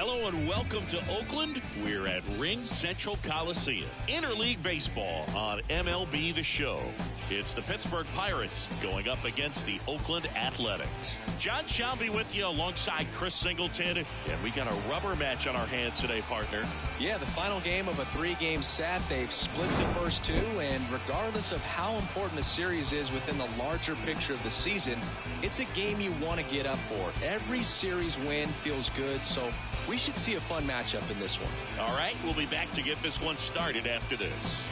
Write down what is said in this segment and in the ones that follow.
Hello and welcome to Oakland. We're at Ring Central Coliseum. Interleague baseball on MLB The Show. It's the Pittsburgh Pirates going up against the Oakland Athletics. John Shelby with you alongside Chris Singleton. And we got a rubber match on our hands today, partner. Yeah, the final game of a three-game set. They've split the first two, and regardless of how important a series is within the larger picture of the season, it's a game you want to get up for. Every series win feels good, so we should see a fun matchup in this one. All right, we'll be back to get this one started after this.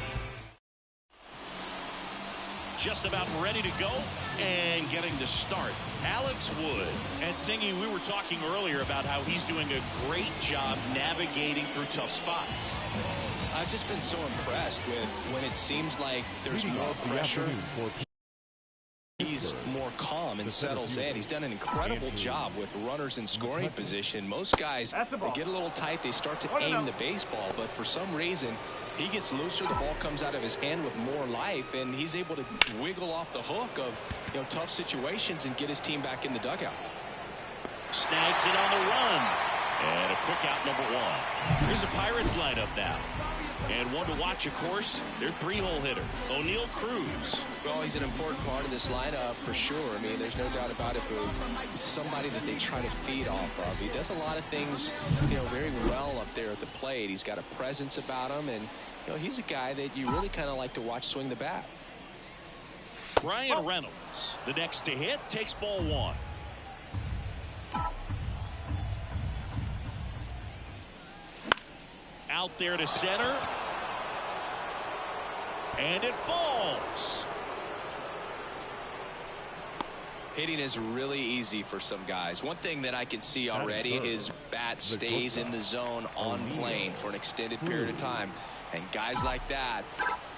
Just about ready to go and getting to start. Alex Wood. And Singy, we were talking earlier about how he's doing a great job navigating through tough spots. I've just been so impressed with when it seems like there's more pressure. He's more calm and settles in. He's done an incredible job with runners in scoring position. Most guys, they get a little tight, they start to aim the baseball, but for some reason, he gets looser, the ball comes out of his hand with more life, and he's able to wiggle off the hook of tough situations and get his team back in the dugout. Snags it on the run. And a quick out, number one. Here's the Pirates lineup now. And one to watch, of course, their three-hole hitter, O'Neal Cruz. Well, he's an important part of this lineup for sure. I mean, there's no doubt about it, but it's somebody that they try to feed off of. He does a lot of things, very well up there at the plate. He's got a presence about him, and, he's a guy that you really kind of like to watch swing the bat. Brian Reynolds, the next to hit, takes ball one. Out there to center. And it falls. Hitting is really easy for some guys. One thing that I can see already, his bat stays in the zone on plane for an extended period of time. And guys like that,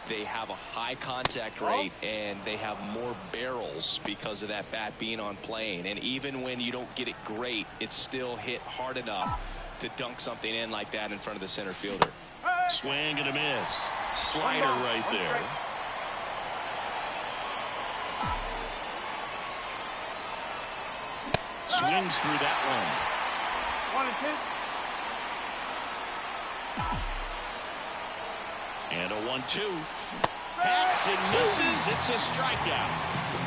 they have a high contact rate and they have more barrels because of that bat being on plane. And even when you don't get it great, it's still hit hard enough to dunk something in like that in front of the center fielder. Swing and a miss. Slider right there. Swings through that one. 1-2. And a 1-2. Hacks and misses. It's a strikeout.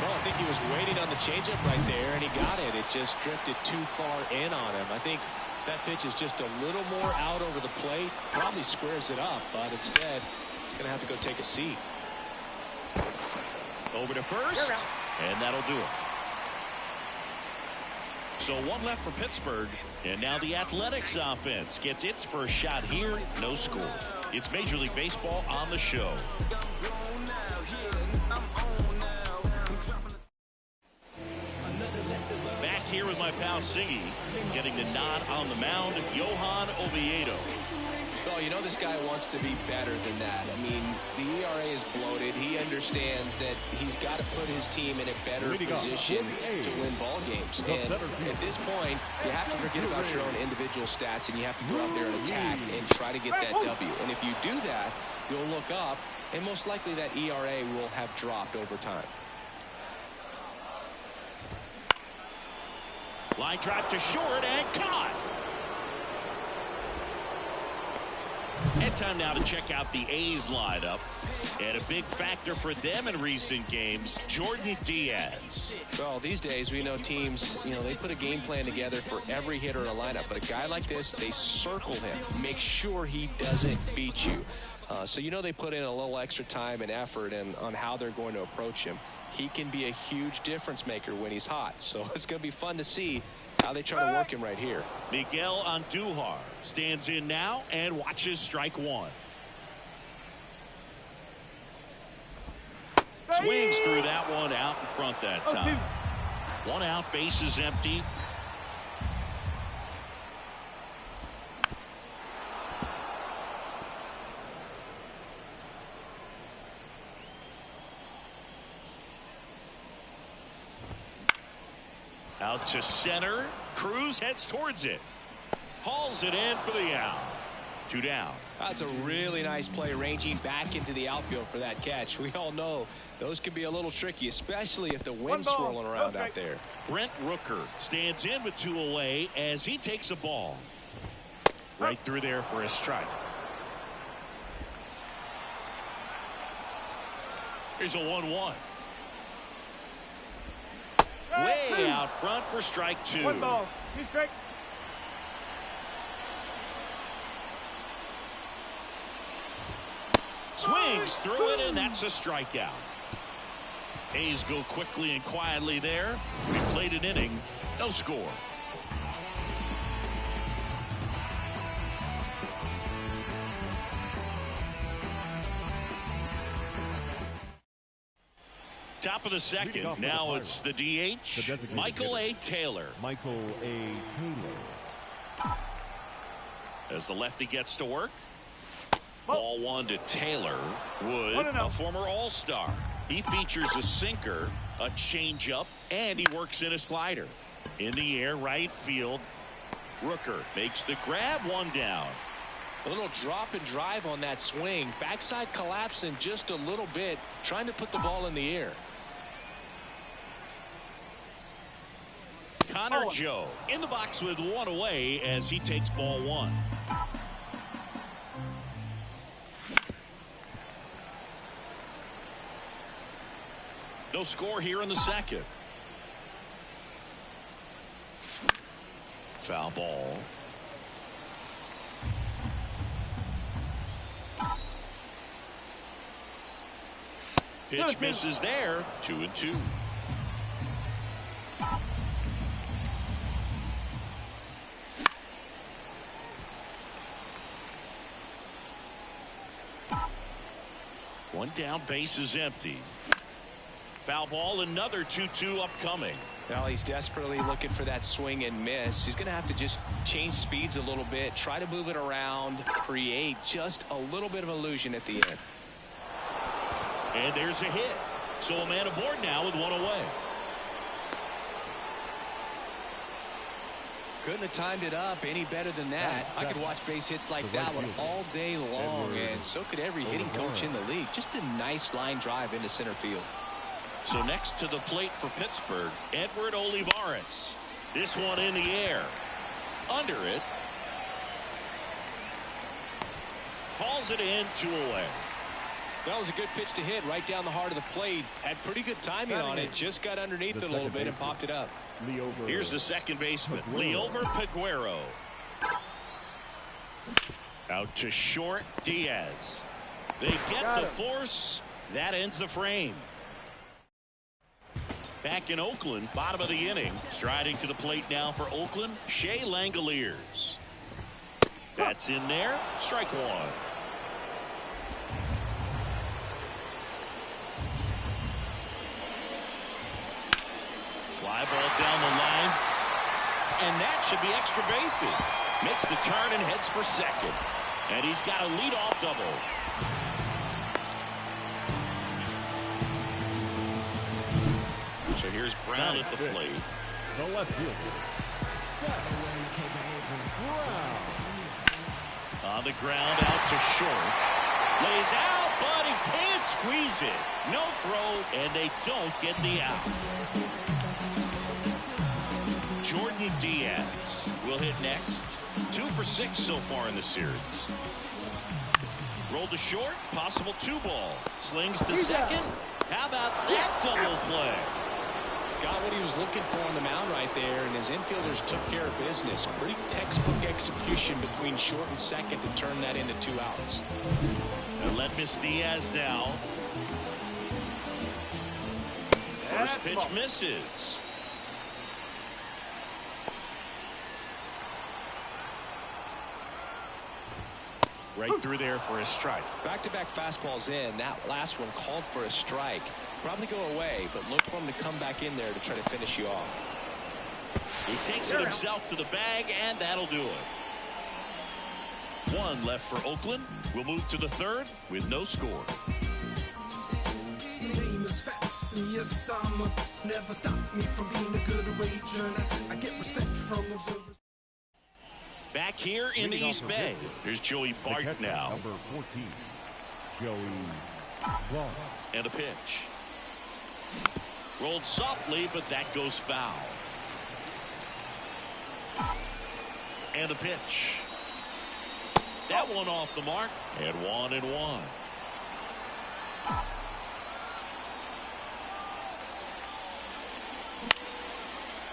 Well, I think he was waiting on the changeup right there, and he got it. It just drifted too far in on him. I think that pitch is just a little more out over the plate. Probably squares it up, but instead, he's going to have to go take a seat. Over to first, and that'll do it. So one left for Pittsburgh, and now the Athletics offense gets its first shot here. No score. It's Major League Baseball on the show. Back here with my pal Singy, getting the nod on the mound, Johan Oviedo. Well, this guy wants to be better than that. I mean, the ERA is bloated. He understands that he's got to put his team in a better position to win ball games. And at this point, you have to forget about your own individual stats, and you have to go out there and attack and try to get that W. And if you do that, you'll look up, and most likely that ERA will have dropped over time. Line drive to short and caught. And time now to check out the A's lineup. And a big factor for them in recent games, Jordan Diaz. Well, these days we know teams, they put a game plan together for every hitter in a lineup. But a guy like this, they circle him, make sure he doesn't beat you. So they put in a little extra time and effort on how they're going to approach him. He can be a huge difference maker when he's hot. So it's going to be fun to see how they try to work him right here. Miguel Andujar stands in now and watches strike one. Swings through that one out in front that time. One out, bases empty. Out to center. Cruz heads towards it. Hauls it in for the out. 2 down. That's a really nice play, ranging back into the outfield for that catch. We all know those can be a little tricky, especially if the wind's swirling around out there. Brent Rooker stands in with 2 away as he takes a ball. Right through there for a strike. Here's a 1-1. Way out front for strike 2. 1 ball. 2 strikes. Swings through it, and that's a strikeout. A's go quickly and quietly there. We played an inning, no score. Top of the second. Now it's the DH, Michael A. Taylor. Michael A. Taylor. As the lefty gets to work. Ball 1 to Taylor. Wood, a former All-Star. He features a sinker, a changeup, and he works in a slider. In the air, right field. Rooker makes the grab, 1 down. A little drop and drive on that swing. Backside collapsing just a little bit, trying to put the ball in the air. Connor Joe in the box with 1 away as he takes ball 1. No score here in the second. Foul ball. Pitch misses there. 2-2. One down, base is empty. Foul ball, another 2-2 upcoming. Well, he's desperately looking for that swing and miss. He's going to have to just change speeds a little bit, try to move it around, create just a little bit of illusion at the end. And there's a hit. So a man aboard now with 1 away. Couldn't have timed it up any better than that. I could watch base hits like that one all day long, and so could every hitting coach in the league. Just a nice line drive into center field. So next to the plate for Pittsburgh, Edward Olivares. This one in the air. Under it. Calls it in, 2 away. That was a good pitch to hit right down the heart of the plate. Had pretty good timing on it. Just got underneath it a little bit and popped it up. Here's the second baseman, Leover Peguero. Out to short, Diaz. They get the force. That ends the frame. Back in Oakland, bottom of the inning. Striding to the plate now for Oakland, Shea Langoliers. That's in there. Strike 1. Fly ball down the line. And that should be extra bases. Makes the turn and heads for second. And he's got a leadoff double. So here's Brown at the plate. The left fielder. On the ground, out to short. Lays out, but he can't squeeze it. No throw, and they don't get the out. Jordan Diaz will hit next. 2 for 6 so far in the series. Rolled to short, possible 2-ball. Slings to second. How about that double play? Got what he was looking for on the mound right there, and his infielders took care of business. Pretty textbook execution between short and second to turn that into 2 outs. And let Miss Diaz down. First pitch misses. Right through there for a strike. Back-to-back fastballs in. That last one called for a strike. Probably go away, but look for him to come back in there to try to finish you off. He takes it himself to the bag, and that'll do it. 1 left for Oakland. We'll move to the third with no score. Name is Fats, and yes, never stop me from being a good wager. I get respect from observers. Back here in the East Bay. Here's Joey Bart now. Number 14, Joey Bart. And a pitch. Rolled softly, but that goes foul. And a pitch. that one off the mark, and 1-1.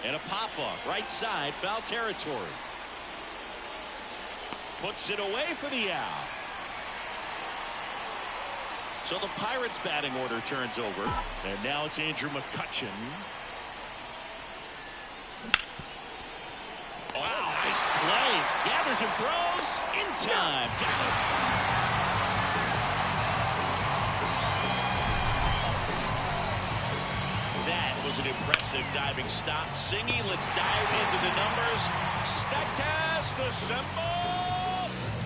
And a pop-up, right side, foul territory. Puts it away for the out. So the Pirates' batting order turns over. And now it's Andrew McCutchen. Wow, nice play. Gathers and throws in time. Got it. That was an impressive diving stop. Singy, let's dive into the numbers. Statcast assemble.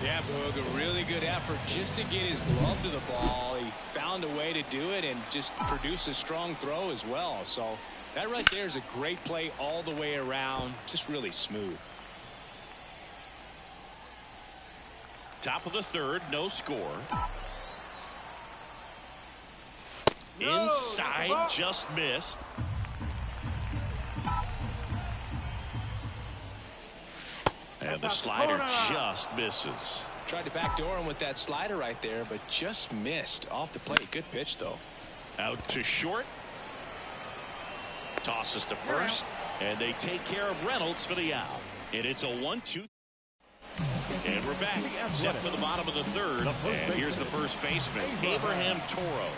Yeah, Boog, a really good effort just to get his glove to the ball. He found a way to do it and just produce a strong throw as well. So that right there is a great play all the way around. Just really smooth. Top of the third, no score. Inside, just missed. And the slider just misses. Tried to backdoor him with that slider right there, but just missed off the plate. Good pitch, though. Out to short. Tosses to first. And they take care of Reynolds for the out. And it's a 1-2. And we're back. Set for the bottom of the third. And here's the first baseman, Abraham Toro.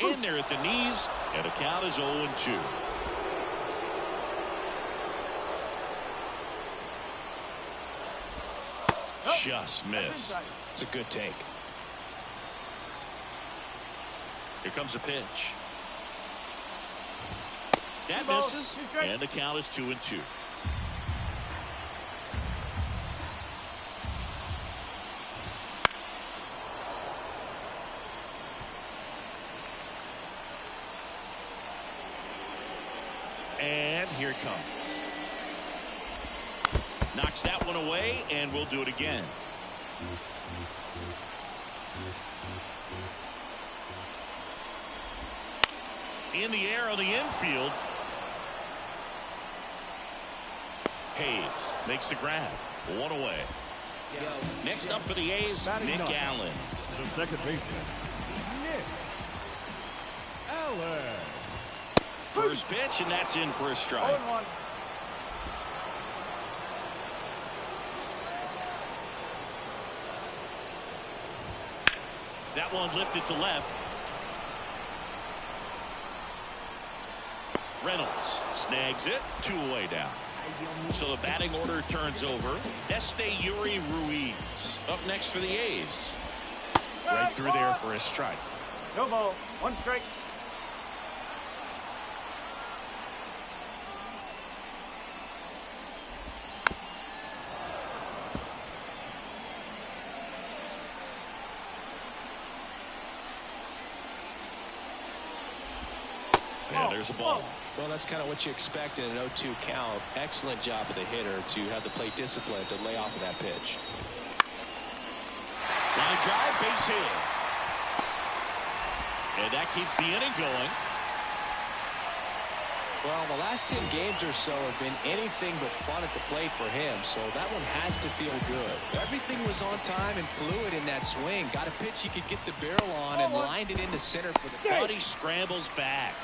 In there at the knees, and the count is 0-2. Just missed. It's a good take. Here comes a pitch. That misses, and the count is 2-2. And here it comes. Knocks that one away, and we'll do it again. In the air on the infield. Hayes makes the grab. One away. Next up for the A's, Nick Allen. The second baseman, Nick Allen. First pitch, and that's in for a strike. That one lifted to left. Reynolds snags it. 2 away now. So the batting order turns over. Yuri Ruiz up next for the A's. Right through there for a strike. No ball. 1 strike. Yeah, there's a ball. Well, that's kind of what you expect in an 0-2 count. Excellent job of the hitter to have the plate discipline to lay off of that pitch. Line drive, base hit. And that keeps the inning going. Well, the last 10 games or so have been anything but fun at the plate for him, so that one has to feel good. Everything was on time and fluid in that swing. Got a pitch he could get the barrel on and lined it into center for the Buddy scrambles back.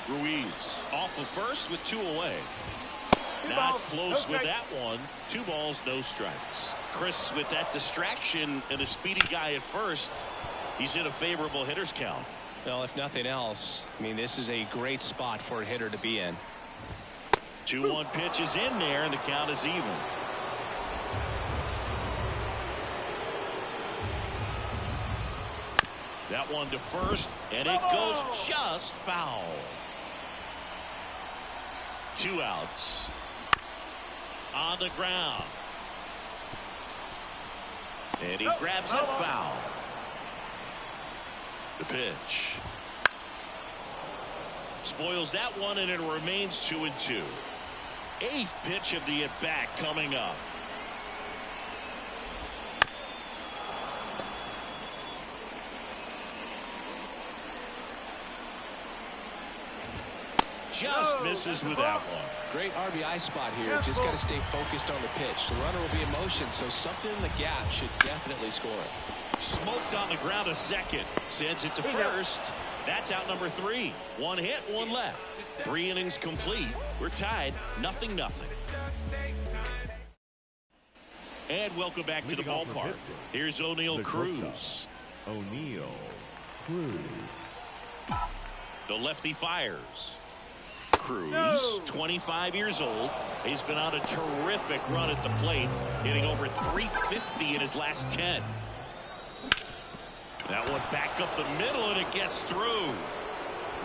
Ruiz off of first with 2 away. Not close with that one. 2 balls, no strikes. Chris, with that distraction and a speedy guy at first, he's in a favorable hitter's count. Well, if nothing else, I mean, this is a great spot for a hitter to be in. 2-1 pitch is in there, and the count is even. That one to first, and it goes just foul. 2 outs. On the ground. And he grabs it foul. The pitch. Spoils that one, and it remains 2-2. 8th pitch of the at-bat coming up. just misses with that one. Great RBI spot here. Just got to stay focused on the pitch. The runner will be in motion, so something in the gap should definitely score it. Smoked on the ground a second. Sends it to first. That's out number 3. 1 hit, 1 left. 3 innings complete. We're tied 0-0. And welcome back to the ballpark. Here's O'Neal Cruz. O'Neal Cruz. The lefty fires. Cruz, 25 years old. He's been on a terrific run at the plate, hitting over 350 in his last 10. That one back up the middle, and it gets through.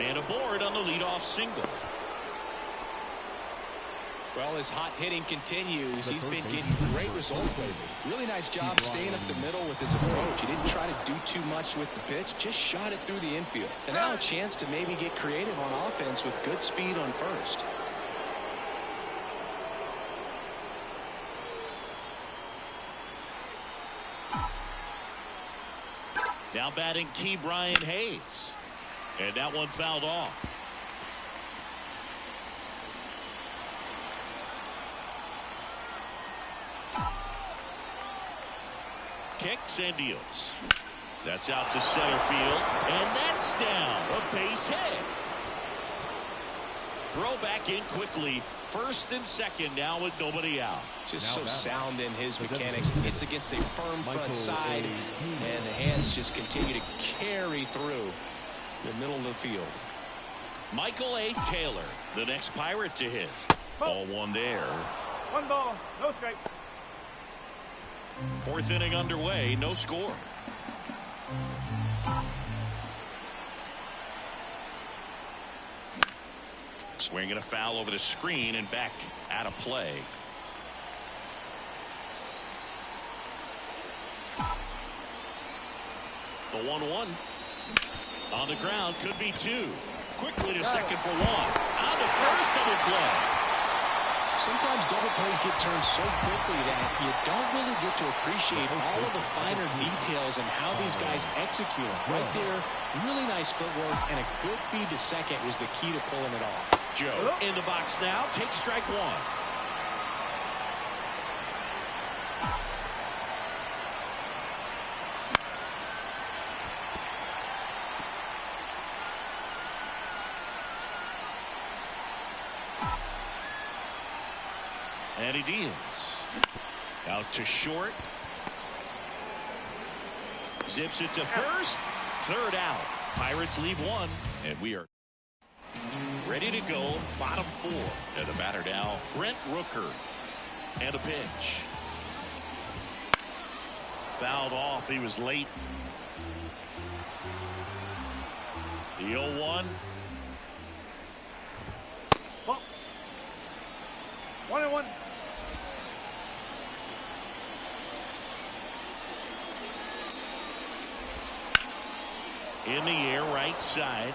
Man aboard on the leadoff single. Well, his hot hitting continues. He's been getting great results lately. Really nice job staying up the middle with his approach. He didn't try to do too much with the pitch, just shot it through the infield. And now a chance to maybe get creative on offense with good speed on first. Now batting Key Brian Hayes. And that one fouled off. Kicks and deals. That's out to center field, and that's down. A base hit. Throw back in quickly. First and second now with nobody out. Just so sound in his mechanics. Hits against a firm front side, and the hands just continue to carry through the middle of the field. Michael A. Taylor, the next Pirate to hit. Ball one there. 1 ball, no strike. 4th inning underway, no score. Swinging a foul over the screen and back out of play. The 1-1 on the ground, could be 2. Quickly to second for 1. On the first, double play. Sometimes double plays get turned so quickly that you don't really get to appreciate all of the finer details and how these guys execute them. Right there, really nice footwork, and a good feed to second was the key to pulling it off. Joe in the box now, takes strike 1. And he deals. Out to short. Zips it to first. 3rd out. Pirates leave 1. And we are ready to go. Bottom 4. And the batter now, Brent Rooker. And a pitch. Fouled off. He was late. The 0-1. 1-1. In the air, right side.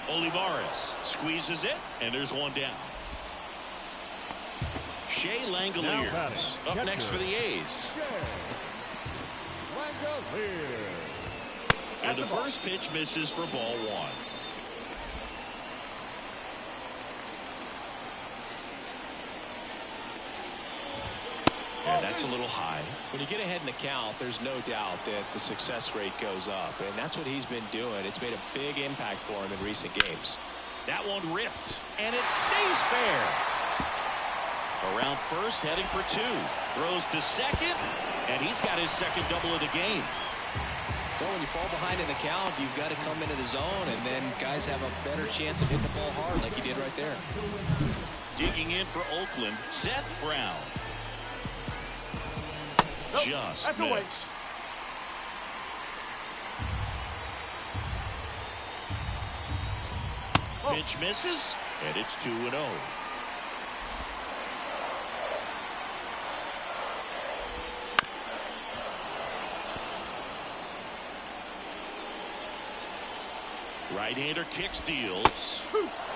Olivares squeezes it, and there's 1 down. Shea Langoliers up next for the A's. And the first pitch misses for ball 1. And that's a little high. When you get ahead in the count, there's no doubt that the success rate goes up, and that's what he's been doing. It's made a big impact for him in recent games. That one ripped, and it stays fair. Around first, heading for 2. Throws to second, and he's got his second double of the game. Well, when you fall behind in the count, you've got to come into the zone, and then guys have a better chance of hitting the ball hard like he did right there. Digging in for Oakland, Seth Brown. Just missed. Pitch misses, and it's 2-0. Right-hander kicks, deals.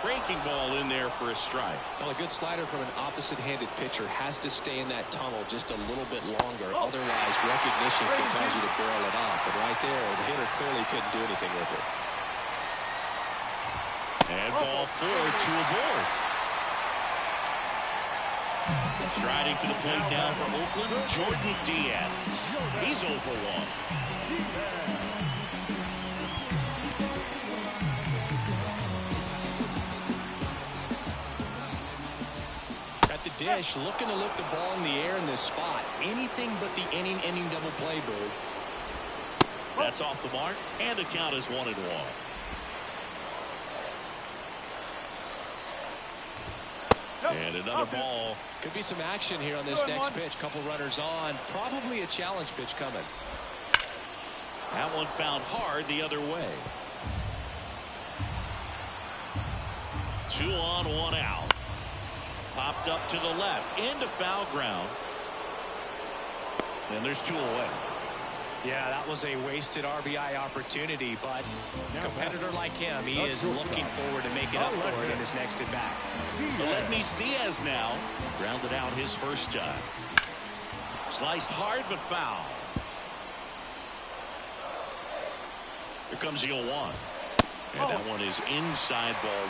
Breaking ball in there for a strike. Well, a good slider from an opposite-handed pitcher has to stay in that tunnel just a little bit longer. Otherwise, recognition can cause you to barrel it off. But right there, the hitter clearly couldn't do anything with it. And ball 4, 2 aboard. Striding to the plate now for Oakland, Jordan Diaz. He's 0 for 1. At the dish, looking to lift the ball in the air in this spot. Anything but the inning double play, Bird. That's off the mark, and the count is 1-1. And another ball. Could be some action here on this next pitch. Couple runners on. Probably a challenge pitch coming. That one found hard the other way. 2 on, 1 out. Popped up to the left into foul ground. And there's 2 away. Yeah, that was a wasted RBI opportunity, but a competitor like him, he is looking forward to making up for it in his next at bat. Aledmys Diaz now grounded out his first time. Sliced hard but foul. Here comes the 0-1. And that one is inside ball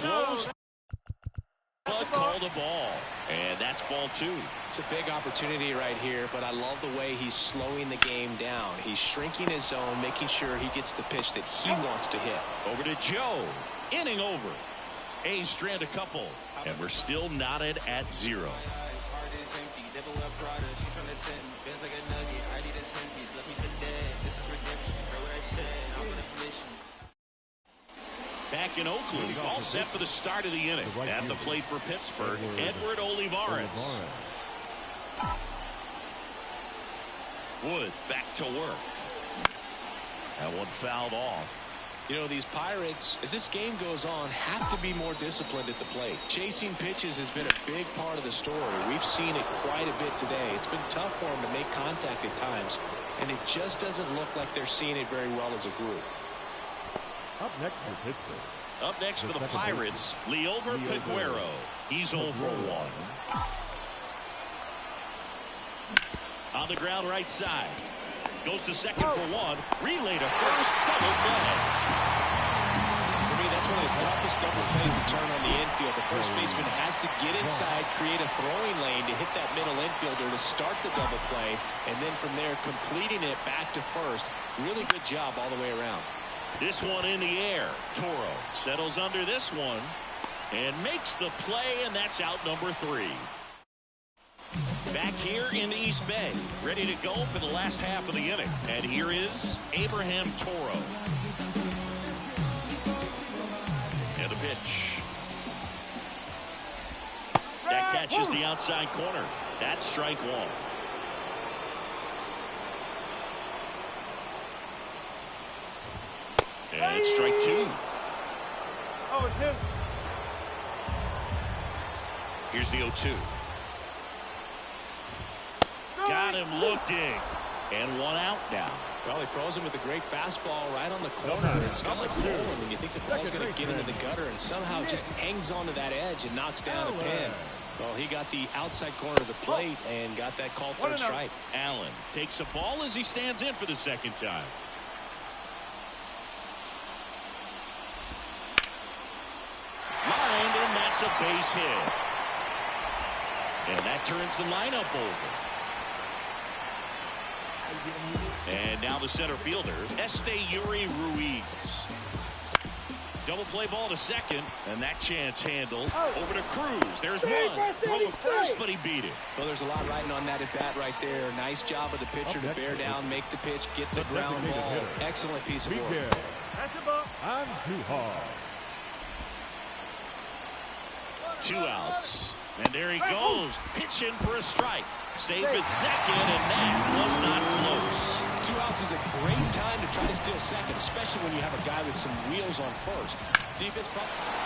1. Close. But called a ball. And that's ball 2. It's a big opportunity right here, but I love the way he's slowing the game down. He's shrinking his zone, making sure he gets the pitch that he wants to hit. Over to Joe. Inning over. A's strand a couple. And we're still knotted at 0. Back in Oakland, all set for the start of the inning. At the plate for Pittsburgh, Edward Olivares. Wood back to work. That one fouled off. You know, these Pirates, as this game goes on, have to be more disciplined at the plate. Chasing pitches has been a big part of the story. We've seen it quite a bit today. It's been tough for them to make contact at times, and it just doesn't look like they're seeing it very well as a group. Up next for Pittsburgh. Up next for the Pirates, Liover Peguero. He's 0 for 1. On the ground right side. Goes to second for 1. Relay to first. Double play. For me, that's one of the toughest double plays to turn on the infield. The first baseman has to get inside, create a throwing lane to hit that middle infielder to start the double play, and then from there completing it back to first. Really good job all the way around. This one in the air. Toro settles under this one and makes the play, and that's out number 3. Back here in the East Bay, ready to go for the last half of the inning. And here is Abraham Toro. And the pitch. That catches the outside corner. That's strike 1. And strike 2. 0-2. Here's the 0-2. Got him looking. And 1 out now. Well, he froze him with a great fastball right on the corner. It's kind of like rolling when you think the ball's going to get into the gutter and somehow just hangs onto that edge and knocks down a pin. Well, he got the outside corner of the plate and got that called third strike. Allen takes a ball as he stands in for the second time. Lined, and that's a base hit. And that turns the lineup over. And now the center fielder, Esteury Ruiz. Double play ball to second, and that chance handled. Over to Cruz. There's one. Throw to first, but he beat it. Well, there's a lot riding on that at bat right there. Nice job of the pitcher to bear down, make the pitch, get the ground ball. Excellent piece of work. That's a ball. I'm too hard. 2 outs. And there he goes, pitching for a strike. Safe at second, and that was not close. 2 outs is a great time to try to steal second, especially when you have a guy with some wheels on first. Defense.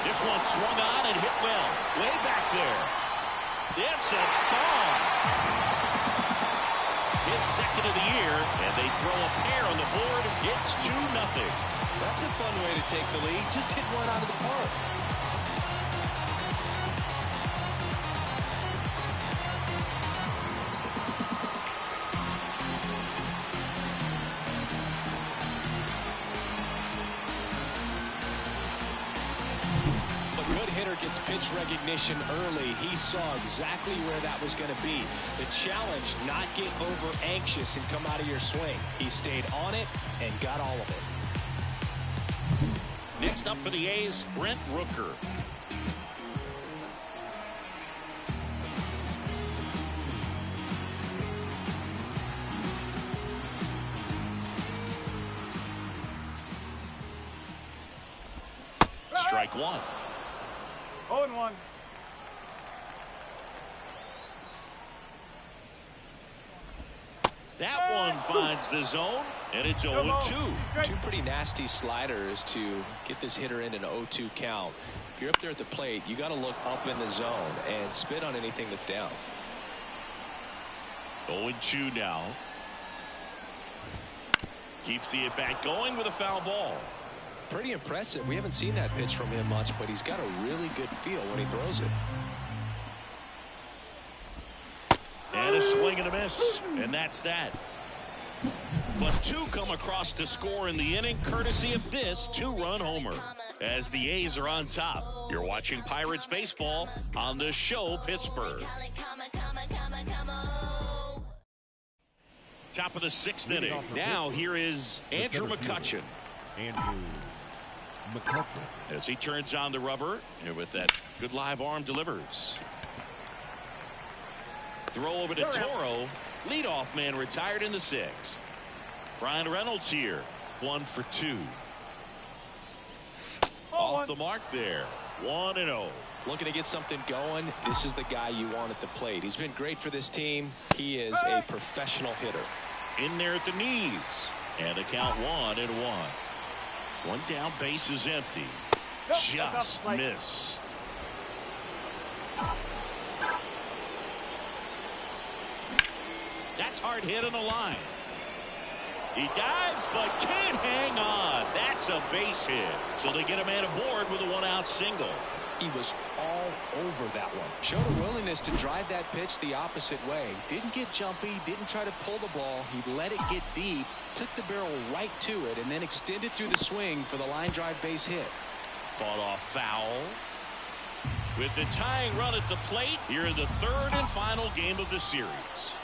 This one swung on and hit well. Way back there. It's a bomb. His second of the year, and they throw a pair on the board. It's 2-0. That's a fun way to take the lead. Just hit one out of the park. That's pitch recognition early. He saw exactly where that was going to be. The challenge, not get over anxious and come out of your swing. He stayed on it and got all of it. Next up for the A's, Brent Rooker. Strike one. 0-1. That one finds the zone, and it's 0-2. Two pretty nasty sliders to get this hitter in an 0-2 count. If you're up there at the plate, you got to look up in the zone and spit on anything that's down. 0-2 now. Keeps the at-bat going with a foul ball. Pretty impressive. We haven't seen that pitch from him much, but he's got a really good feel when he throws it. And a swing and a miss, and that's that. But two come across to score in the inning, courtesy of this two-run homer. As the A's are on top, you're watching Pirates baseball on the show Pittsburgh. Top of the sixth inning. Now here is Andrew McCutchen. As he turns on the rubber, and with that good live arm delivers. Throw over to Toro. Leadoff man retired in the sixth. Brian Reynolds here. 1 for 2. Off the mark there. 1-0. Looking to get something going. This is the guy you want at the plate. He's been great for this team. He is a professional hitter. In there at the knees. And a count 1-1. One down, base is empty. Just missed. That's hard hit on the line. He dives but can't hang on. That's a base hit. So they get a man aboard with a one-out single. He was all over that one. Showed a willingness to drive that pitch the opposite way. Didn't get jumpy, didn't try to pull the ball. He let it get deep, took the barrel right to it, and then extended through the swing for the line drive base hit. Fought off foul. With the tying run at the plate, here in the third and final game of the series.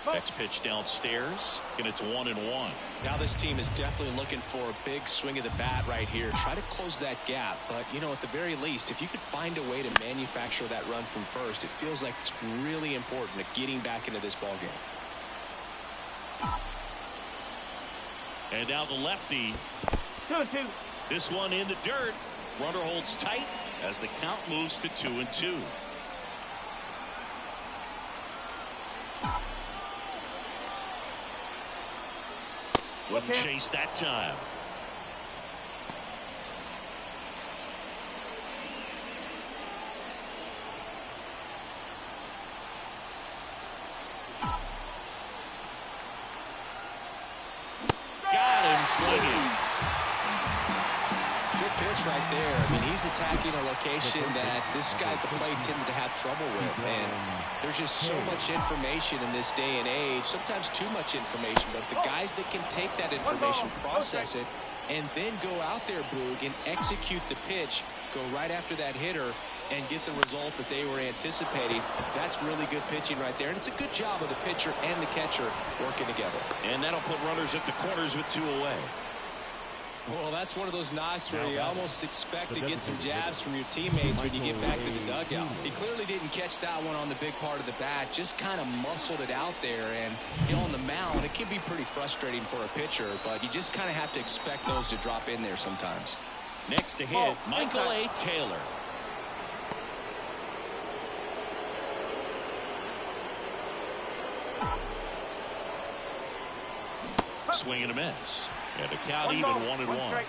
Next pitch downstairs, and it's 1-1. Now this team is definitely looking for a big swing of the bat right here. Try to close that gap, but you know, at the very least, if you could find a way to manufacture that run from first, it feels like it's really important to getting back into this ball game. And now the lefty. 2-2. This one in the dirt. Runner holds tight as the count moves to 2-2. Wouldn't chase that time. Got him swinging. Good pitch right there. I mean, he's attacking a location that this guy at the plate tends to have trouble with. And there's just so much information in this day and age, sometimes too much information, but the guys that can take that information, process it, and then go out there, Boog, and execute the pitch, go right after that hitter, and get the result that they were anticipating. That's really good pitching right there. And it's a good job of the pitcher and the catcher working together. And that'll put runners at the corners with 2 away. Well, that's one of those knocks where you almost expect to get some jabs from your teammates when you get back to the dugout. He clearly didn't catch that one on the big part of the bat, just kind of muscled it out there. And, you know, on the mound, it can be pretty frustrating for a pitcher, but you just kind of have to expect those to drop in there sometimes. Next to hit, Michael A. Taylor. Swing and a miss. And the count even 1-1.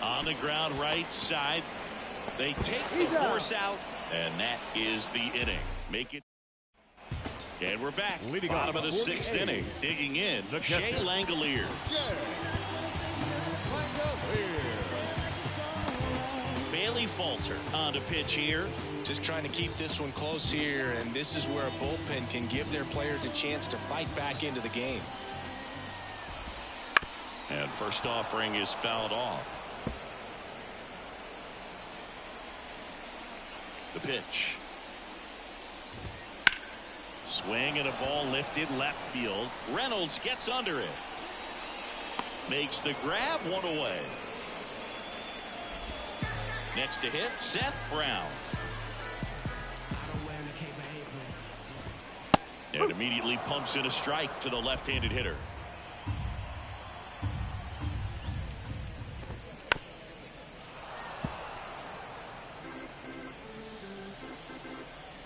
On the ground right side. They take the force out, and that is the inning. Make it. And we're back. Bottom of the 6th inning. Digging in, Shea Langoliers. Bailey Falter on the pitch here. Just trying to keep this one close here, and this is where a bullpen can give their players a chance to fight back into the game. And first offering is fouled off. The pitch. Swing and a ball lifted left field. Reynolds gets under it. Makes the grab, one away. Next to hit, Seth Brown. And immediately pumps in a strike to the left-handed hitter.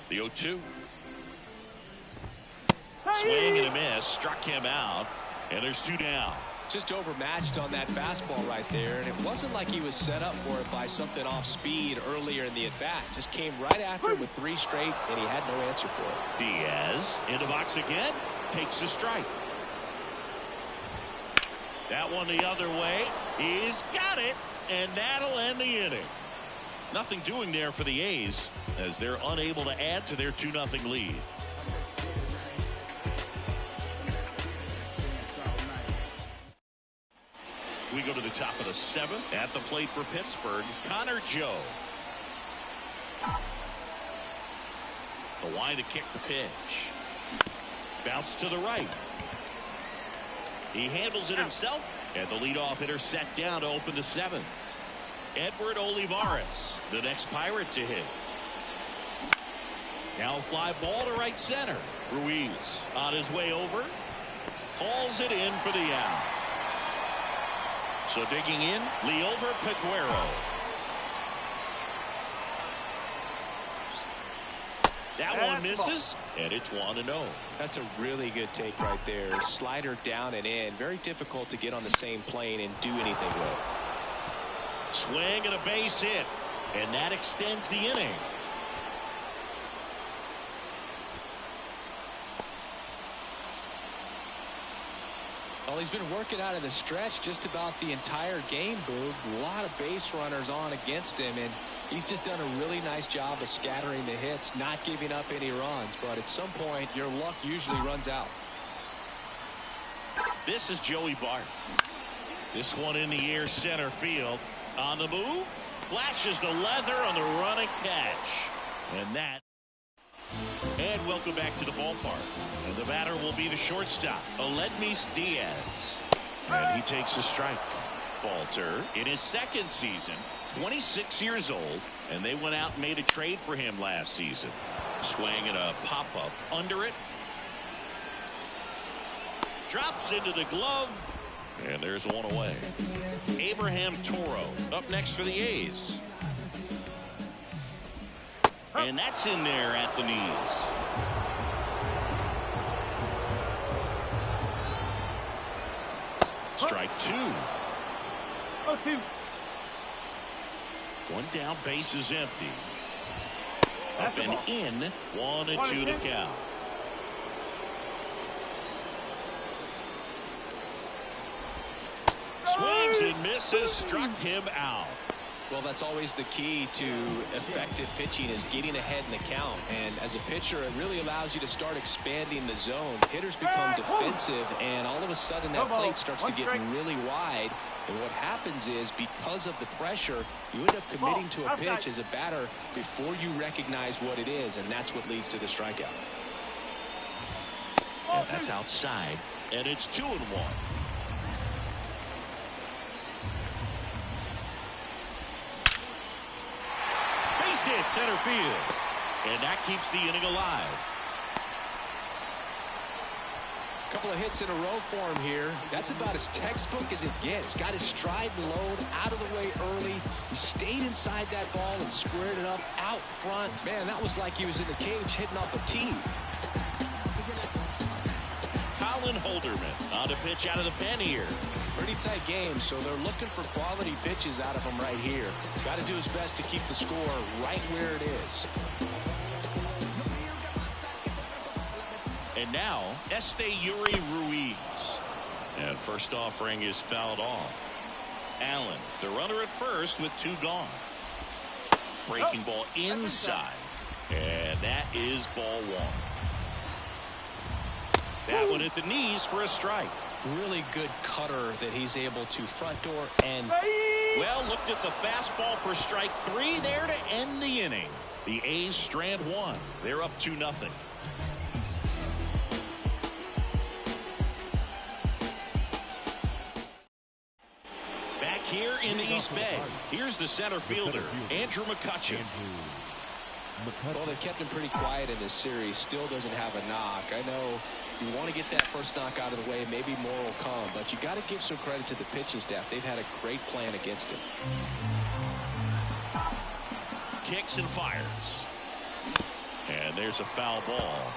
The 0-2. Swing and a miss. Struck him out. And there's 2 down. Just overmatched on that fastball right there, and it wasn't like he was set up for it by something off speed earlier in the at-bat. Just came right after him with 3 straight, and he had no answer for it. Diaz in the box again, takes a strike. That one the other way. He's got it, and that'll end the inning. Nothing doing there for the A's as they're unable to add to their 2-0 lead. We go to the top of the 7th. At the plate for Pittsburgh, Connor Joe. The line to kick the pitch. Bounce to the right. He handles it himself, and the leadoff hitter set down to open the 7th. Edward Olivares, the next Pirate to hit. Now fly ball to right center. Ruiz on his way over. Hauls it in for the out. So digging in, Liover Peguero. That one misses, and it's 1-0. That's a really good take right there. Slider down and in. Very difficult to get on the same plane and do anything with. Swing and a base hit, and that extends the inning. Well, he's been working out of the stretch just about the entire game, Boog. A lot of base runners on against him, and he's just done a really nice job of scattering the hits, not giving up any runs. But at some point, your luck usually runs out. This is Joey Bart. This one in the air, center field. On the move, flashes the leather on the running catch. And welcome back to the ballpark. And the batter will be the shortstop, Aledmys Diaz. And he takes a strike. Falter in his 2nd season, 26 years old, and they went out and made a trade for him last season. Swing and a pop-up under it. Drops into the glove. And there's one away. Abraham Toro up next for the A's. And that's in there at the knees. Strike 2. 0-2. One down, base is empty. Up and in, 1-2 to count. Swings and misses, struck him out. Well, that's always the key to effective pitching, is getting ahead in the count. And as a pitcher, it really allows you to start expanding the zone. Hitters become defensive, and all of a sudden that plate starts to get really wide. And what happens is, because of the pressure, you end up committing to a pitch as a batter before you recognize what it is, and that's what leads to the strikeout. And that's outside, and it's 2-1. Hit center field, and that keeps the inning alive. A couple of hits in a row for him here. That's about as textbook as it gets. Got his stride and load out of the way early. He stayed inside that ball and squared it up out front. Man, that was like he was in the cage hitting off a tee. Colin Holderman on to pitch out of the pen here. Pretty tight game, so they're looking for quality pitches out of him right here. Got to do his best to keep the score right where it is. And now, Esteury Ruiz. And first offering is fouled off. Allen, the runner at first with 2 gone. Breaking ball inside. And that is ball 1. That one at the knees for a strike. Really good cutter that he's able to front door and... Well, looked at the fastball for strike 3 there to end the inning. The A's strand 1. They're up 2-0. Back here in the East Bay, here's the center fielder, Andrew McCutcheon. Well, they kept him pretty quiet in this series. Still doesn't have a knock. I know you want to get that first knock out of the way. Maybe more will come, but you got to give some credit to the pitching staff. They've had a great plan against him. Kicks and fires. And there's a foul ball.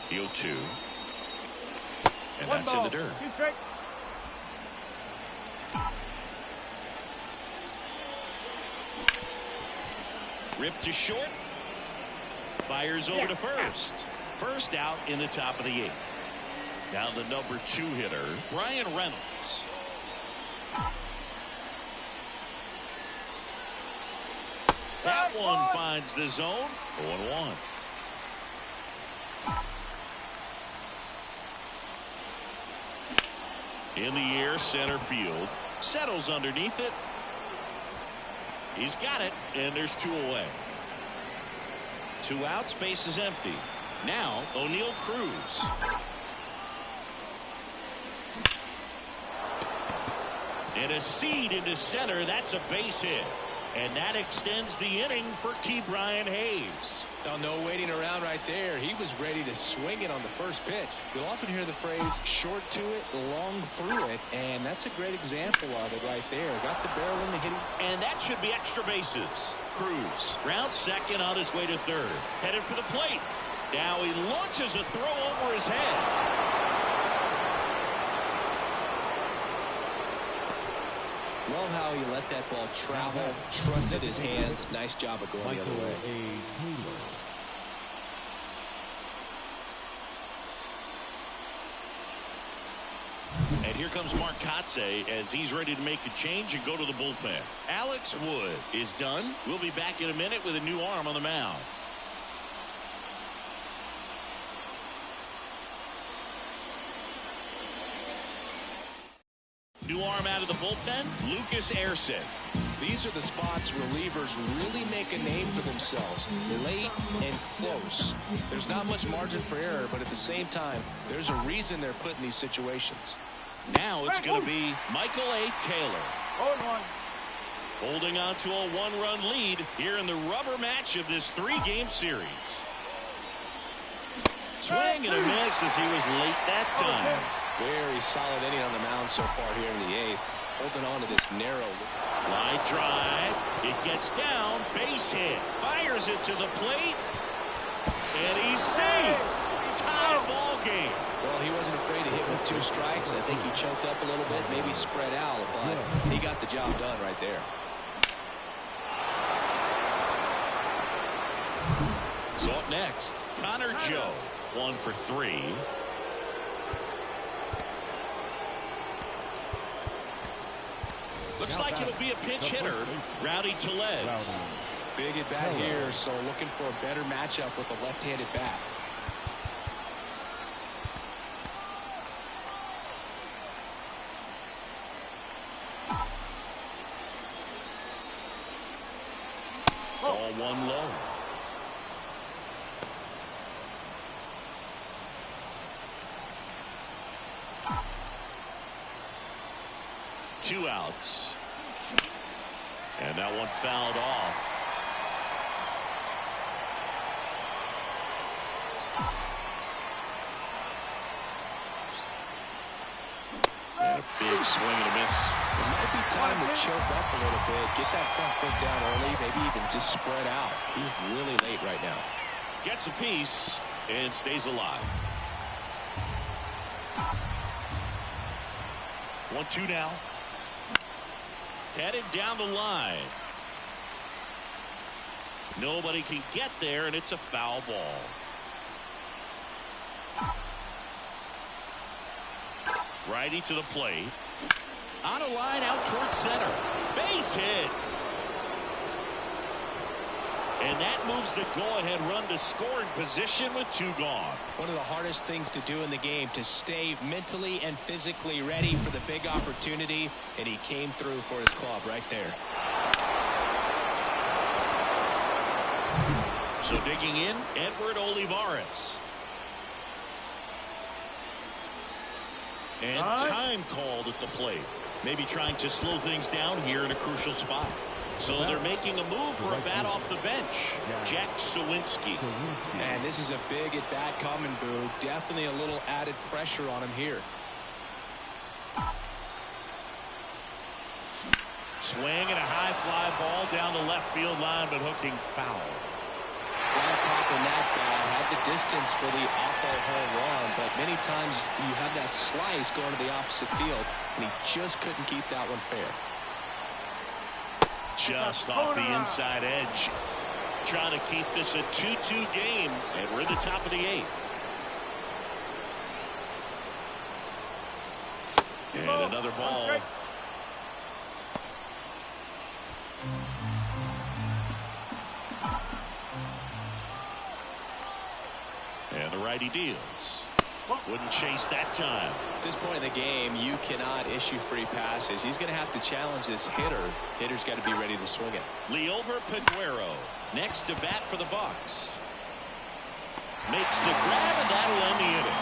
The 0-2. And that's in the dirt. Ripped to short. Fires over to first. First out in the top of the 8th. Now the number 2 hitter, Brian Reynolds. That one finds the zone. 0-1. In the air, center field. Settles underneath it. He's got it, and there's 2 away. 2 outs, base is empty. Now, O'Neal Cruz. And a seed into center. That's a base hit. And that extends the inning for Ke'Bryan Hayes. Now, no waiting around right there. He was ready to swing it on the first pitch. You'll often hear the phrase short to it, long through it, and that's a great example of it right there. Got the barrel in the hitting. And that should be extra bases. Cruz rounds second on his way to third. Headed for the plate. Now he launches a throw over his head. Love how he let that ball travel, trusted his hands. Nice job of going the other way. And here comes Mark Kotze as he's ready to make a change and go to the bullpen. Alex Wood is done. We'll be back in a minute with a new arm on the mound. New arm out of the bullpen, Lucas Erceg. These are the spots relievers really make a name for themselves. Late and close. There's not much margin for error, but at the same time, there's a reason they're put in these situations. Now it's going to be Michael A. Taylor. 0-1. Holding on to a 1-run lead here in the rubber match of this 3-game series. Swing and a miss as he was late that time. Very solid inning on the mound so far here in the 8th. Holding on to this narrow. Line drive. It gets down. Base hit. Fires it to the plate. And he's safe. Tie ball game. Well, he wasn't afraid to hit with 2 strikes. I think he choked up a little bit, maybe spread out, but he got the job done right there. So up next, Connor Joe. 1 for 3. Looks like it'll be a pinch hitter, Rowdy Tellez. Big at bat here, so looking for a better matchup with a left-handed bat. Ball 1 low. Two outs. And that one fouled off. And a big swing and a miss. It might be time to choke up a little bit, get that front foot down early, maybe even just spread out. He's really late right now. Gets a piece and stays alive. 1-2 now. Headed down the line. Nobody can get there, and it's a foul ball. Righty to the plate. On a line out towards center. Base hit. And that moves the go-ahead run to scoring position with 2 gone. One of the hardest things to do in the game, to stay mentally and physically ready for the big opportunity, and he came through for his club right there. So digging in, Edward Olivares. And time called at the plate. Maybe trying to slow things down here in a crucial spot. So they're making a move for a bat off the bench. Jack Sawinski. And this is a big at-bat coming, Boo. Definitely a little added pressure on him here. Swing and a high fly ball down the left field line, but hooking foul. Glad popping that bat. Had the distance for the off-ball home run, but many times you have that slice going to the opposite field, and he just couldn't keep that one fair. Just off the inside edge. Trying to keep this a 2-2 game, and we're at the top of the 8th. And another ball. And the righty deals. Wouldn't chase that time. At this point in the game, you cannot issue free passes. He's going to have to challenge this hitter. Hitter's got to be ready to swing it. Liover Peguero next to bat for the Bucks. Makes the grab, and that'll end the inning.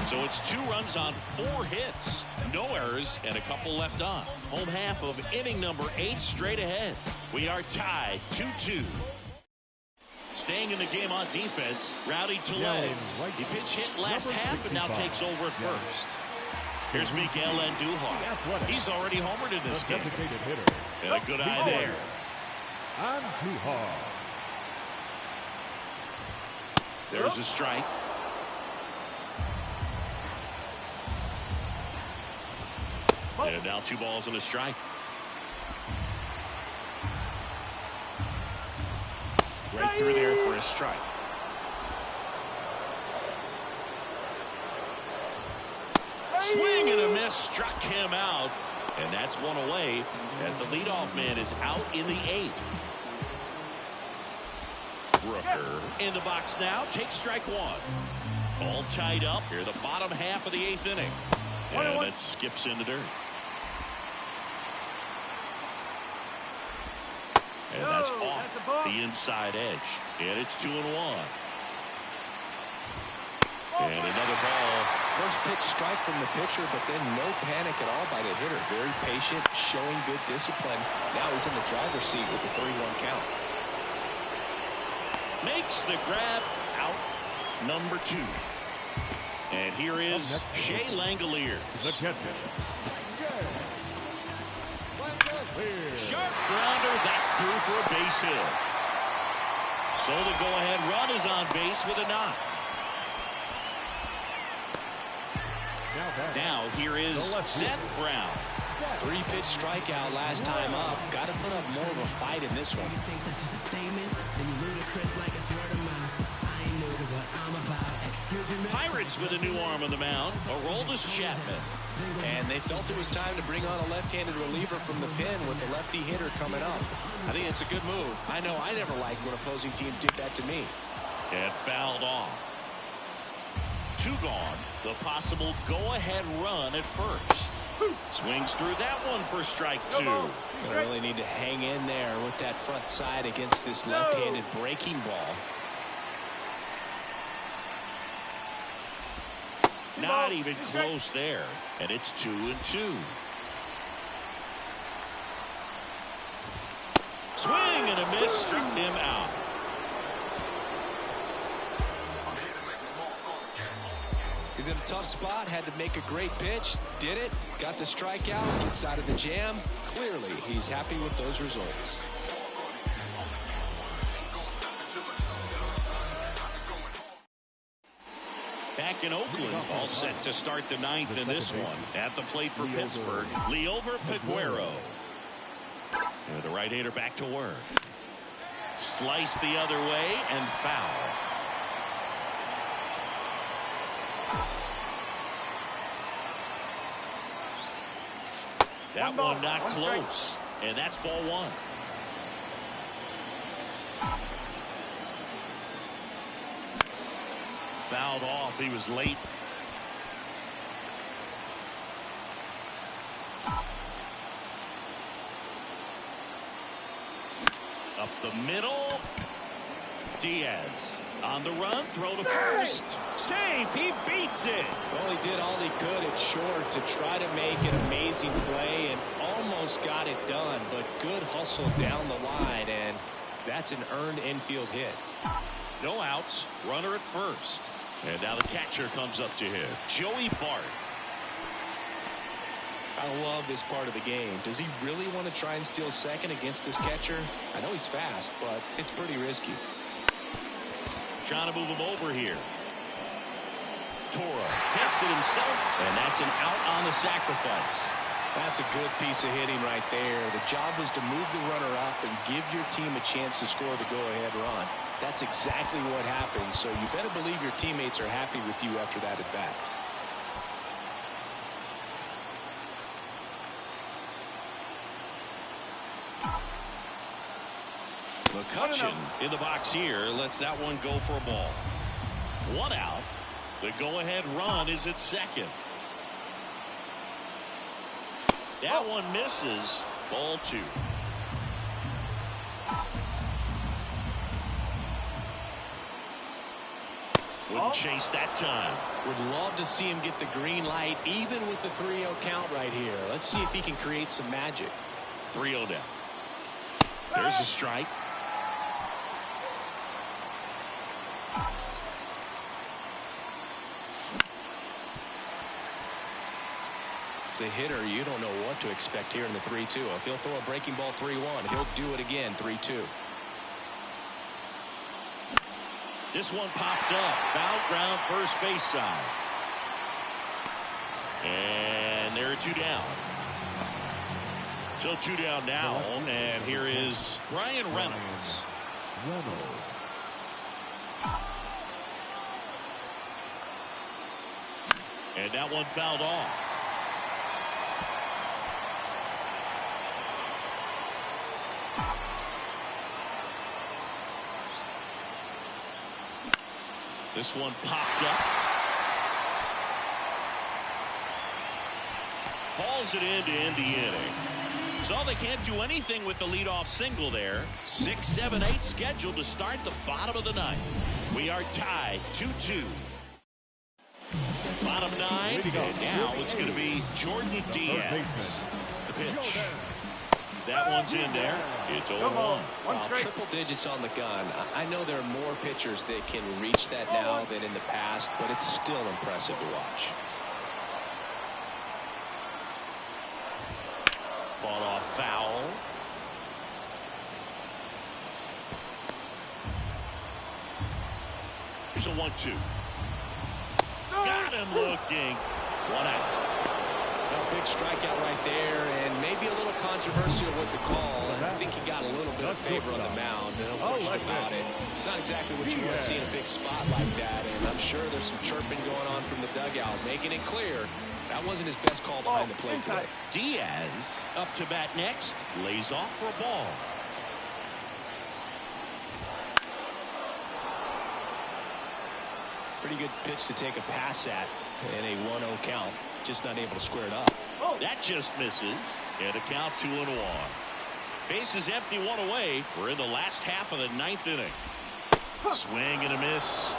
So it's 2 runs on 4 hits. No errors and a couple left on. Home half of inning number 8 straight ahead. We are tied 2-2. Staying in the game on defense, Rowdy Tellez. He pinch hit last half and now takes over at first. Here's Miguel Andujar. He's already homered in this game. And a good eye there. There's a strike. And now 2 balls and a strike. Right through there for a strike. Swing and a miss, struck him out. And that's 1 away as the leadoff man is out in the 8th. Rooker in the box now, takes strike 1. All tied up here, the bottom half of the 8th inning. And that skips in the dirt. And that's off the inside edge. And it's 2-1. And another ball. First pitch strike from the pitcher, but then no panic at all by the hitter. Very patient, showing good discipline. Now he's in the driver's seat with the 3-1 count. Makes the grab, out number 2. And here is Shea Langoliers. The catcher. Sharp grounder, that's through for a base hit. So the go-ahead run is on base with a knock. Now here is Seth Brown. 3-pitch strikeout last time up. Got to put up more of a fight in this one. Pirates with a new arm on the mound. Aroldis Chapman. And they felt it was time to bring on a left-handed reliever from the pen with the lefty hitter coming up. I think it's a good move. I know I never liked when opposing teams did that to me. And fouled off. 2 gone. The possible go-ahead run at first. Swings through that one for strike 2. Gonna really need to hang in there with that front side against this left-handed breaking ball. Not even close there. And it's 2-2. Swing and a miss, struck him out. He's in a tough spot, had to make a great pitch, did it, got the strikeout, gets out of the jam. Clearly, he's happy with those results. Back in Oakland, all set to start the 9th in this one. At the plate for Pittsburgh, Liover Peguero. And the right-hander back to work. Slice the other way and foul. That one not close. And that's ball 1. fouled off. He was late. Up the middle. Diaz on the run, throw to first. Safe, he beats it. Well, he did all he could at short to try to make an amazing play and almost got it done, but good hustle down the line, and that's an earned infield hit. No outs, runner at first. And now the catcher comes up to him, Joey Bart. I love this part of the game. Does he really want to try and steal second against this catcher? I know he's fast, but it's pretty risky. Trying to move him over here. Toro takes it himself, and that's an out on the sacrifice. That's a good piece of hitting right there. The job was to move the runner up and give your team a chance to score the go-ahead run. That's exactly what happened, so you better believe your teammates are happy with you after that at bat. McCutcheon in the box here lets that one go for a ball. One out. The go-ahead run is at second. That one misses. Ball two. Wouldn't chase that time. Would love to see him get the green light even with the 3-0 count right here. Let's see if he can create some magic. 3-0 down. There's a strike. As a hitter, you don't know what to expect here in the 3-2. If he'll throw a breaking ball 3-1, he'll do it again 3-2. This one popped up. Foul ground, first base side. And there are 2 down. So 2 down now. And here is Brian Reynolds. And that one fouled off. This one popped up. Hauls it in to end the inning. So they can't do anything with the leadoff single there. 6, 7, 8 scheduled to start the bottom of the ninth. We are tied 2-2. Bottom 9, and now it's going to be Jordan Diaz. The pitch. That one's in there. It's 0-1. Triple digits on the gun. I know there are more pitchers that can reach that now than in the past, but it's still impressive to watch. Fought off foul. Here's a 1-2. Got him looking. 1 out. A big strikeout right there, and maybe a little controversial with the call. I think he got a little bit of favor on the mound. No question about it. It's not exactly what you want to see in a big spot like that, and I'm sure there's some chirping going on from the dugout, making it clear that wasn't his best call behind the plate today. Diaz up to bat next. Lays off for a ball. Pretty good pitch to take a pass at in a 1-0 count. Just not able to square it up. That just misses. And a count 2-1. Bases empty, 1 away. We're in the last half of the 9th inning. Swing and a miss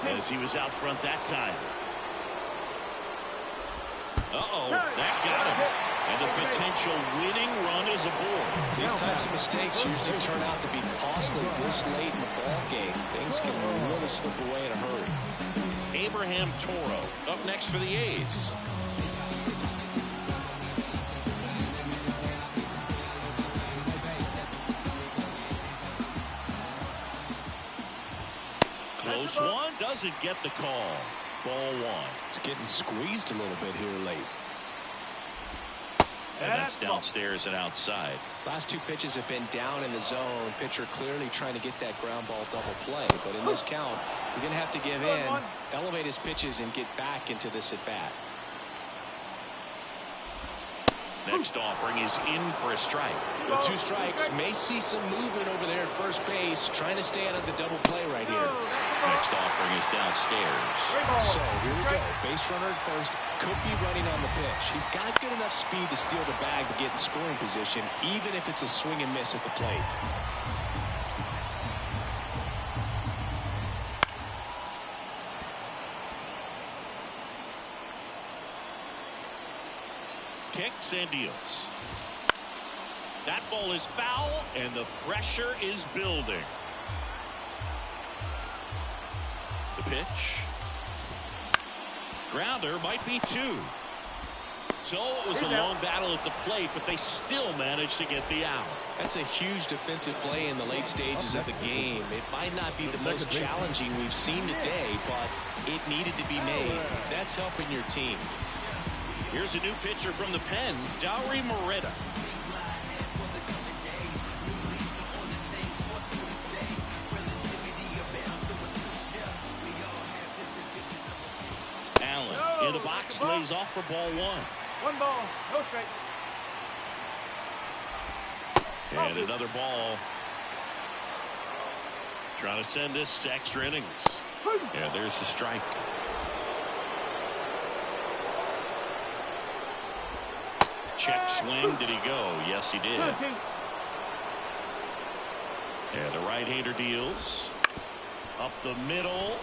as he was out front that time. That got him. And the potential winning run is aboard. These types of mistakes usually turn out to be costly this late in the ball game. Things can really slip away in a hurry. Abraham Toro up next for the A's. Close one, doesn't get the call. Ball 1. It's getting squeezed a little bit here late. And that's downstairs and outside. Last 2 pitches have been down in the zone. Pitcher clearly trying to get that ground ball double play. But in this count, you're going to have to give in, elevate his pitches, and get back into this at bat. Next offering is in for a strike. The 2 strikes may see some movement over there at first base, trying to stay out of the double play right here. Next offering is downstairs. So here we go. Base runner at first, could be running on the pitch. He's got good enough speed to steal the bag to get in scoring position, even if it's a swing and miss at the plate. Kicks and deals. That ball is foul, and the pressure is building. The pitch. Grounder might be 2. So it was a long battle at the plate, but they still managed to get the out. That's a huge defensive play in the late stages of the game. It might not be the most challenging we've seen today, but it needed to be made. That's helping your team. Here's a new pitcher from the pen, Dauri Moreta. Allen in the box, lays off for ball 1. 1 ball, no strike. And another ball. Trying to send this to extra innings. Yeah, there's the strike. Check swing. Did he go? Yes, he did. And the right-hander deals. Up the middle.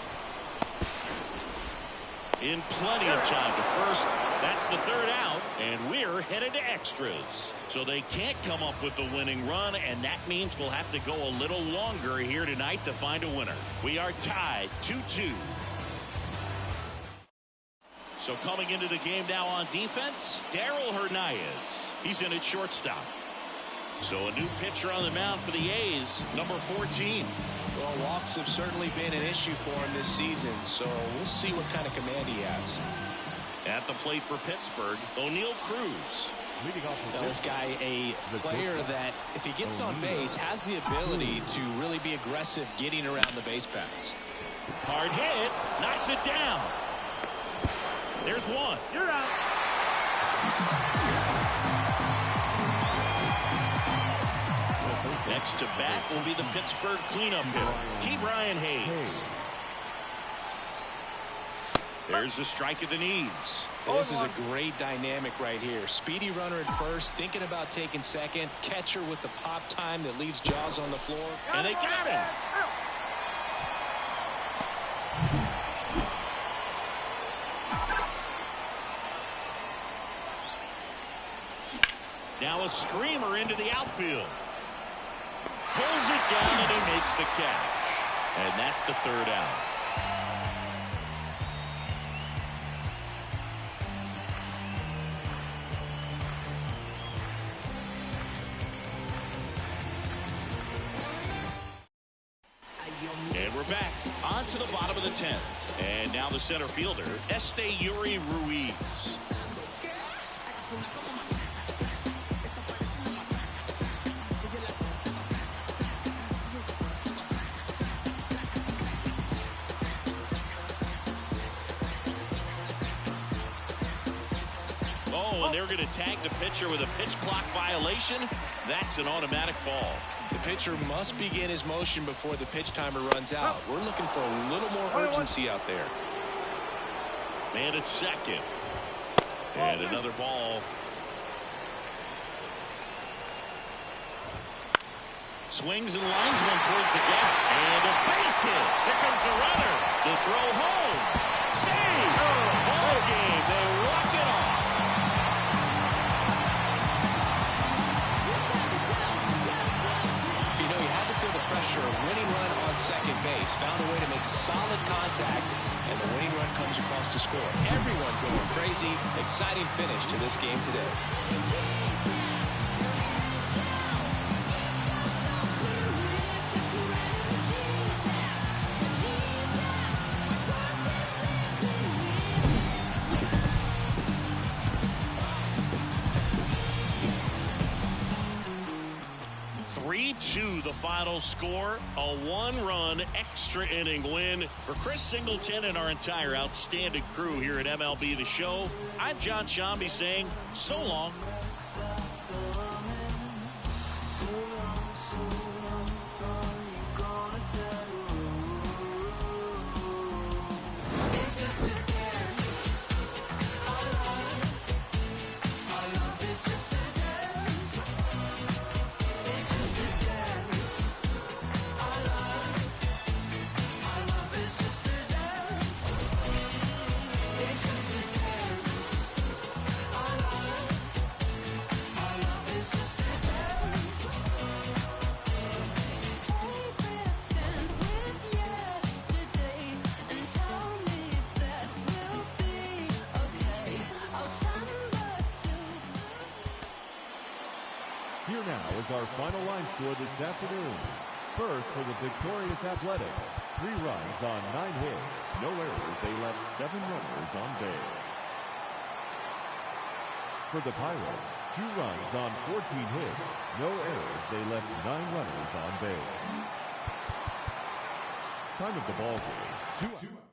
In plenty of time to first. That's the 3rd out, and we're headed to extras. So they can't come up with the winning run, and that means we'll have to go a little longer here tonight to find a winner. We are tied 2-2. So coming into the game now on defense, Darryl Hernandez. He's in at shortstop. So a new pitcher on the mound for the A's, number 14. Well, walks have certainly been an issue for him this season, so we'll see what kind of command he has. At the plate for Pittsburgh, O'Neal Cruz. Now, this guy, a player that, if he gets on base, has the ability to really be aggressive getting around the base paths. Hard hit, knocks it down. There's 1. You're out. Next to bat will be the Pittsburgh cleanup hitter, Ke'Bryan Hayes. There's a strike at the knees. This is a great dynamic right here. Speedy runner at first, thinking about taking second. Catcher with the pop time that leaves Jaws on the floor. And they got him. Now a screamer into the outfield. Pulls it down and he makes the catch. And that's the 3rd out. And we're back on to the bottom of the 10th. And now the center fielder, Yuri Ruiz. And they're going to tag the pitcher with a pitch clock violation. That's an automatic ball. The pitcher must begin his motion before the pitch timer runs out. We're looking for a little more urgency out there. Man at second. And another ball. Swings and lines one towards the gap. And a base hit. Here comes the runner. The throw home. Save. Ball game. They walk it off. Pressure, winning run on second base, found a way to make solid contact, and the winning run comes across to score. Everyone going crazy. Exciting finish to this game today. 8-2 the final score. A one-run extra inning win for Chris Singleton and our entire outstanding crew here at MLB The Show. I'm John Shambi saying so long. Here now is our final line score this afternoon. First, for the victorious Athletics, 3 runs on 9 hits. No errors, they left 7 runners on base. For the Pirates, 2 runs on 14 hits. No errors, they left 9 runners on base. Time of the ball game, 2 outs.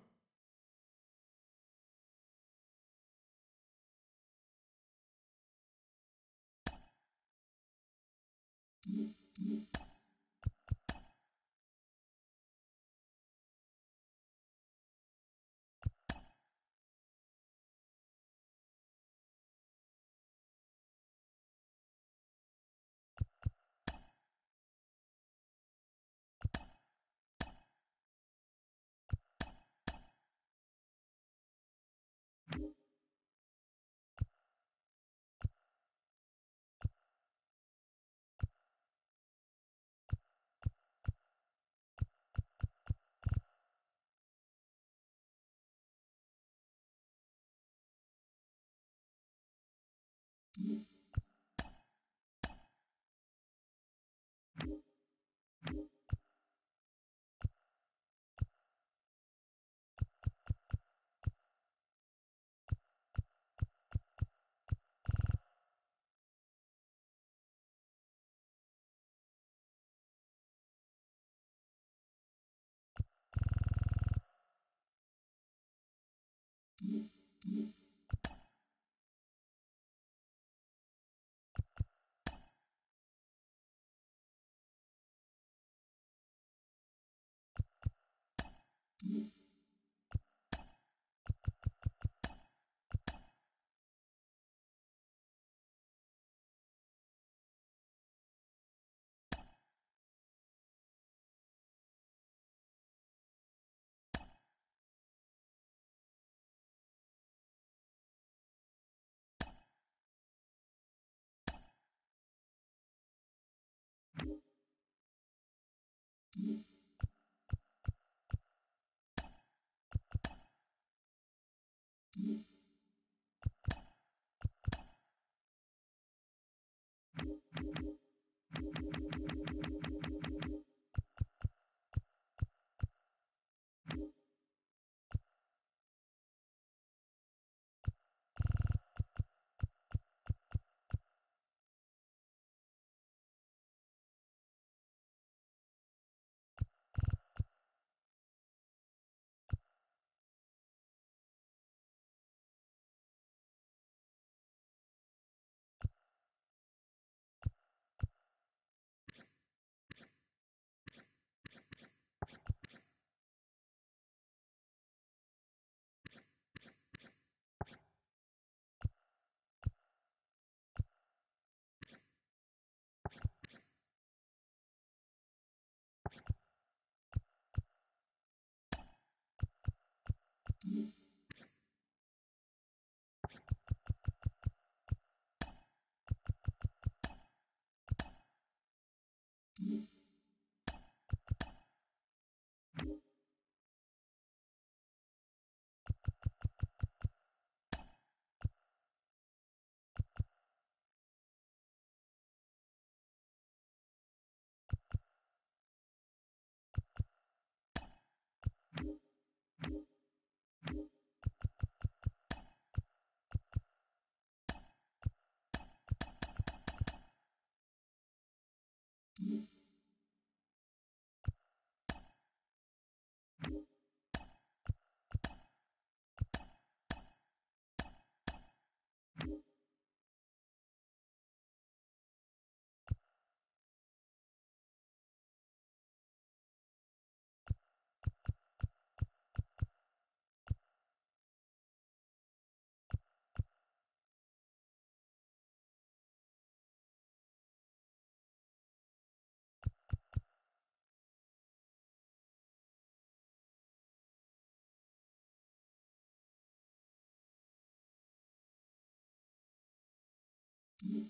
Mm-hmm.